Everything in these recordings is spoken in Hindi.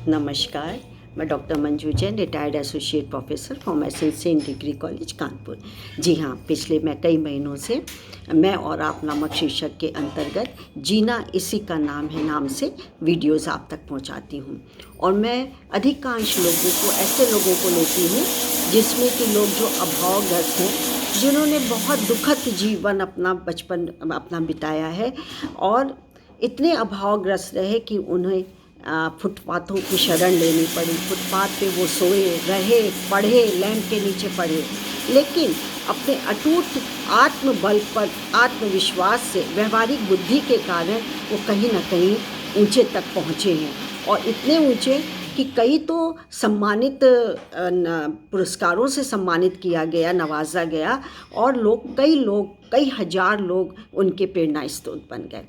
नमस्कार, मैं doctor Manju Jain, retired associate professor pharmacy saint degree college Kanpur. जी हाँ, पिछले कई महीनों से मैं और आप नामक शीर्षक के अंतर्गत जीना इसी का नाम है नाम से वीडियोस आप तक पहुंचाती हूं। और मैं अधिकांश लोगों को, ऐसे लोगों को लेती हूं जिसमें कि लोग जो अभावग्रस्त हैं, जिन्होंने बहुत दुखद जीवन अपना बचपन अपना बिताया है और इतने अभावग्रस्त रहे कि उन्हें फुटपाथों की शरण लेनी पड़ी। फुटपाथ पे वो सोए रहे, पढ़े, लैंप के नीचे पढ़े, लेकिन अपने अटूट आत्मबल पर, आत्मविश्वास से, व्यवहारिक बुद्धि के कारण वो कहीं ना कहीं ऊंचे तक पहुँचे हैं। और इतने ऊंचे कि कई तो सम्मानित पुरस्कारों से सम्मानित किया गया, नवाजा गया, और कई हजार लोग उनके प्रेरणा स्रोत बन गए।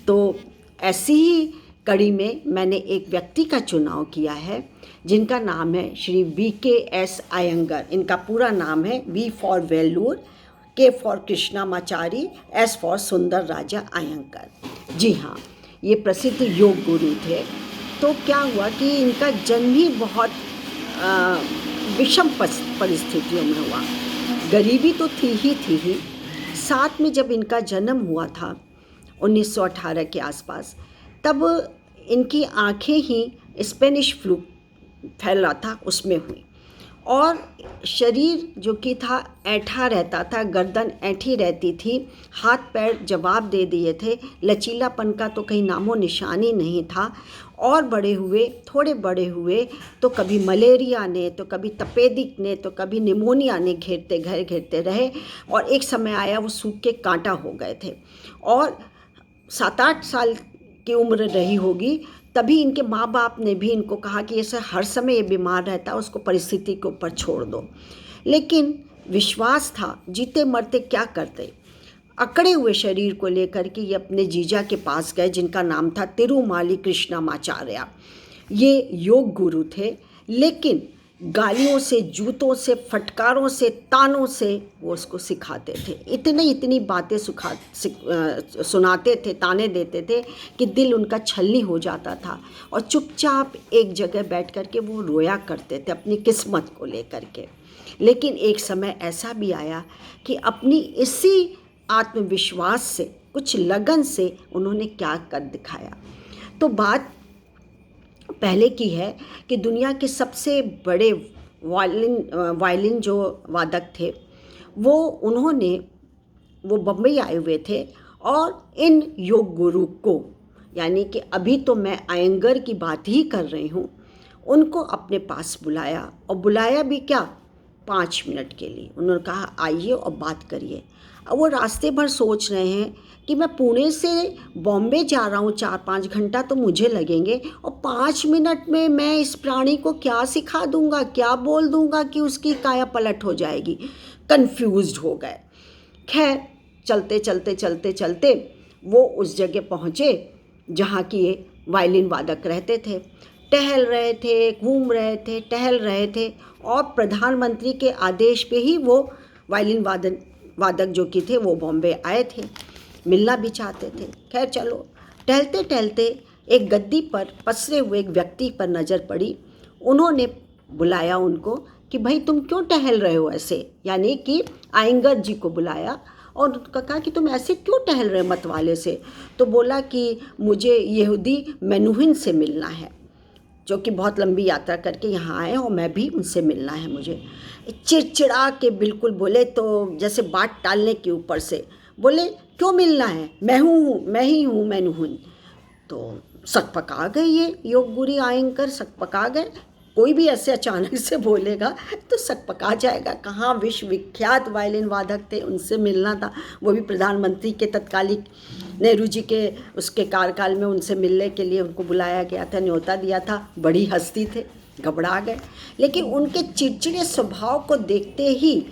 तो ऐसी ही कड़ी में मैंने एक व्यक्ति का चुनाव किया है जिनका नाम है श्री VKS अयंगर। इनका पूरा नाम है V for Vellore, K for Krishnamachari, S for सुंदर राजा अयंगर। जी हाँ, ये प्रसिद्ध योग गुरु थे। तो क्या हुआ कि इनका जन्म ही बहुत विषम परिस्थितियों में हुआ। गरीबी तो थी ही। साथ में जब इनका जन्म हुआ था 1918 के आसपास, तब इनकी आंखें ही स्पेनिश फ्लू फैला था उसमें हुई, और शरीर जो कि था ऐंठा रहता था, गर्दन ऐंठी रहती थी, हाथ पैर जवाब दे दिए थे, लचीलापन का तो कहीं नामो निशानी नहीं था। और थोड़े बड़े हुए तो कभी मलेरिया ने, तो कभी तपेदिक ने, तो कभी निमोनिया ने घेरते रहे, और एक समय आया वो सूख के कांटा हो गए थे। और 7-8 साल की उम्र रही होगी, तभी इनके माँ बाप ने भी इनको कहा कि ऐसा हर समय ये बीमार रहता है, उसको परिस्थिति के ऊपर छोड़ दो। लेकिन विश्वास था, जीते मरते क्या करते। अकड़े हुए शरीर को लेकर के ये अपने जीजा के पास गए, जिनका नाम था तिरुमाली कृष्णामाचार्य। ये योग गुरु थे, लेकिन गालियों से, जूतों से, फटकारों से, तानों से वो उसको सिखाते थे। इतनी बातें सुनाते थे, ताने देते थे कि दिल उनका छलनी हो जाता था, और चुपचाप एक जगह बैठ कर के वो रोया करते थे अपनी किस्मत को लेकर के। लेकिन एक समय ऐसा भी आया कि अपनी इसी आत्मविश्वास से, कुछ लगन से उन्होंने क्या कर दिखाया। तो बात पहले की है कि दुनिया के सबसे बड़े वायलिन जो वादक थे, वो बम्बई आए हुए थे, और इन योग गुरु को, यानी कि अभी तो मैं अयंगर की बात ही कर रही हूँ, उनको अपने पास बुलाया। और बुलाया भी क्या, 5 मिनट के लिए। उन्होंने कहा आइए और बात करिए। अब वो रास्ते भर सोच रहे हैं कि मैं पुणे से बॉम्बे जा रहा हूँ, 4-5 घंटा तो मुझे लगेंगे, और 5 मिनट में मैं इस प्राणी को क्या सिखा दूँगा, क्या बोल दूँगा कि उसकी काया पलट हो जाएगी। कन्फ्यूज्ड हो गए। खैर, चलते वो उस जगह पहुँचे जहाँ की ये वायलिन वादक रहते थे। टहल रहे थे, घूम रहे थे, टहल रहे थे, और प्रधानमंत्री के आदेश पे ही वो वायलिन वादक जो कि थे वो बॉम्बे आए थे, मिलना भी चाहते थे। खैर चलो, टहलते एक गद्दी पर पसरे हुए एक व्यक्ति पर नज़र पड़ी। उन्होंने बुलाया उनको कि भाई तुम क्यों टहल रहे हो ऐसे, यानी कि अयंगर जी को बुलाया, और कहा कि तुम ऐसे क्यों टहल रहे मतवाले से। तो बोला कि मुझे यहूदी मेनुहिन से मिलना है, जो कि बहुत लंबी यात्रा करके यहाँ आए, और मैं भी उनसे मिलना है मुझे। चिड़चिड़ा के बिल्कुल बोले, तो जैसे बात टालने के ऊपर से बोले, क्यों मिलना है, मैं ही हूँ मेनुहिन। तो सकपका गए, ये योग गुरु अयंगर सकपका गए। कोई भी ऐसे अचानक से बोलेगा तो सकपका जाएगा। कहाँ विश्वविख्यात वायलिन वादक थे, उनसे मिलना था, वो भी प्रधानमंत्री के तत्कालिक नेहरू जी के उसके कार्यकाल में उनसे मिलने के लिए उनको बुलाया गया था, न्योता दिया था। बड़ी हस्ती थे, घबरा गए। लेकिन उनके चिड़चिड़े स्वभाव को देखते ही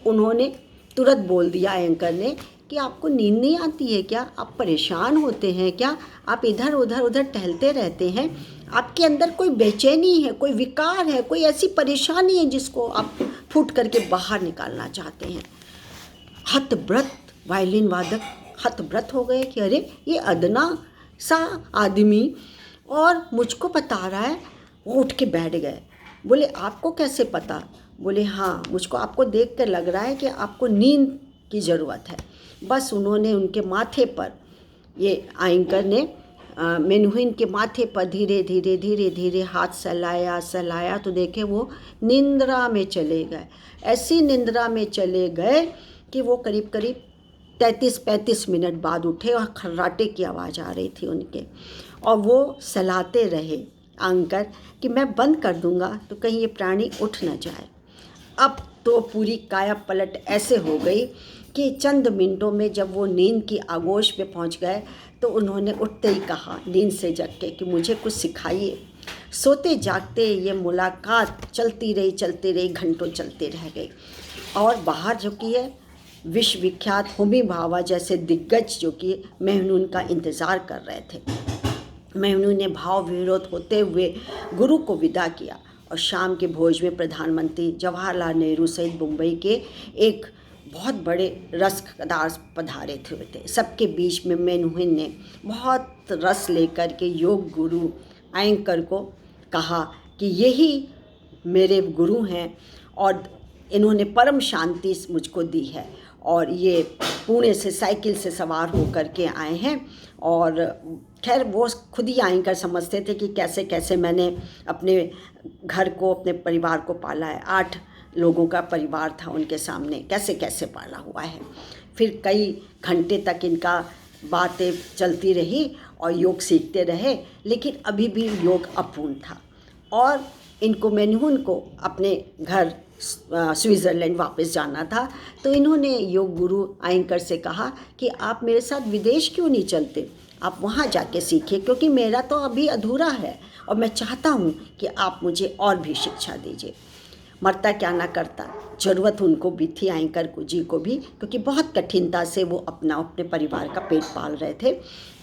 उन्होंने तुरंत बोल दिया अयंगर ने कि आपको नींद नहीं आती है क्या, आप परेशान होते हैं क्या, आप इधर उधर टहलते रहते हैं, आपके अंदर कोई बेचैनी है, कोई विकार है, कोई ऐसी परेशानी है जिसको आप फूट करके बाहर निकालना चाहते हैं। हतव्रत वायलिन वादक हतव्रत हो गए कि अरे, ये अदना सा आदमी और मुझको बता रहा है वो उठ के बैठ गए। बोले आपको कैसे पता? बोले हाँ, मुझको आपको देख कर लग रहा है कि आपको नींद की ज़रूरत है। बस उन्होंने उनके माथे पर, ये एंकर ने मेनुहिन के माथे पर धीरे धीरे धीरे धीरे हाथ सहलाया तो देखे वो निंद्रा में चले गए। ऐसी निंद्रा में चले गए कि वो करीब करीब 33-35 मिनट बाद उठे और खर्राटे की आवाज़ आ रही थी उनके, और वो सहलाते रहे एंकर कि मैं बंद कर दूंगा तो कहीं ये प्राणी उठ न जाए। अब तो पूरी काया पलट ऐसे हो गई कि चंद मिनटों में जब वो नींद की आगोश पे पहुंच गए तो उन्होंने उठते ही कहा नींद से जग के कि मुझे कुछ सिखाइए। सोते जागते ये मुलाकात चलती रही, घंटों चलते रह गई। और बाहर जो कि है विश्वविख्यात होमी भाभा जैसे दिग्गज जो कि मेहनून का इंतज़ार कर रहे थे। मेहनून ने भाव विरोध होते हुए गुरु को विदा किया और शाम के भोज में प्रधानमंत्री जवाहरलाल नेहरू सहित मुंबई के एक बहुत बड़े रसदार पधारे थे। सबके बीच में मेनुहिन ने बहुत रस लेकर के योग गुरु एंकर को कहा कि यही मेरे गुरु हैं और इन्होंने परम शांति मुझको दी है, और ये पुणे से साइकिल से सवार होकर के आए हैं। और खैर वो खुद ही एंकर समझते थे कि कैसे कैसे मैंने अपने घर को, अपने परिवार को पाला है। 8 लोगों का परिवार था उनके सामने, कैसे कैसे पाला हुआ है। फिर कई घंटे तक इनका बातें चलती रही और योग सीखते रहे, लेकिन अभी भी योग अपूर्ण था और इनको मेनुहिन को अपने घर स्विट्ज़रलैंड वापस जाना था। तो इन्होंने योग गुरु एंकर से कहा कि आप मेरे साथ विदेश क्यों नहीं चलते, आप वहाँ जाके सीखिए, क्योंकि मेरा तो अभी अधूरा है और मैं चाहता हूँ कि आप मुझे और भी शिक्षा दीजिए। मरता क्या ना करता, ज़रूरत उनको भी थी एंकर को जी को भी, क्योंकि बहुत कठिनता से वो अपने परिवार का पेट पाल रहे थे।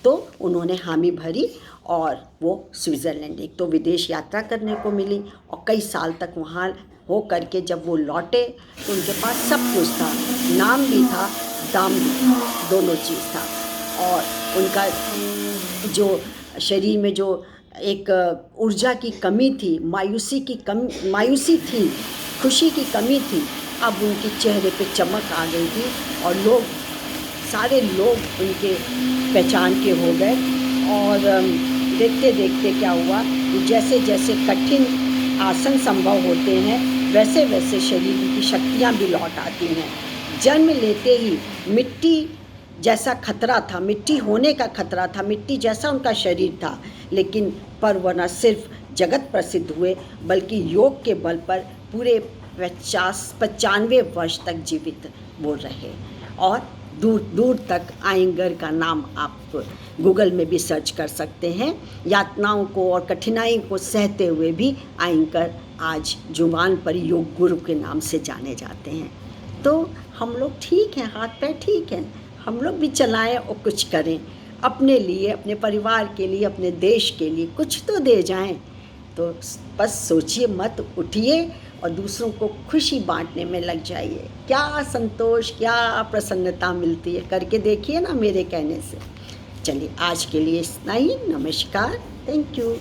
तो उन्होंने हामी भरी और वो स्विट्ज़रलैंड एक तो विदेश यात्रा करने को मिली, और कई साल तक वहाँ हो करके जब वो लौटे तो उनके पास सब कुछ था, नाम भी था, दाम भी था, दोनों चीज़ था। और उनका जो शरीर में जो एक ऊर्जा की कमी थी, मायूसी थी, खुशी की कमी थी, अब उनके चेहरे पे चमक आ गई थी और सारे लोग उनके पहचान के हो गए। और देखते देखते क्या हुआ कि जैसे जैसे कठिन आसन संभव होते हैं वैसे वैसे शरीर की शक्तियाँ भी लौट आती हैं। जन्म लेते ही मिट्टी जैसा खतरा था, मिट्टी होने का खतरा था, मिट्टी जैसा उनका शरीर था, लेकिन पर वह न सिर्फ जगत प्रसिद्ध हुए बल्कि योग के बल पर पूरे 95 वर्ष तक जीवित वो रहे। और दूर दूर तक एंकर का नाम आप गूगल में भी सर्च कर सकते हैं। यातनाओं को और कठिनाई को सहते हुए भी एंकर आज जुबान पर योग गुरु के नाम से जाने जाते हैं। तो हम लोग ठीक हैं, हाथ पैर ठीक हैं, हम लोग भी चलाएं और कुछ करें अपने लिए, अपने परिवार के लिए, अपने देश के लिए कुछ तो दे जाएं। तो बस सोचिए मत, उठिए और दूसरों को खुशी बांटने में लग जाइए। क्या संतोष, क्या प्रसन्नता मिलती है, करके देखिए ना मेरे कहने से। चलिए आज के लिए इतना ही। नमस्कार, थैंक यू।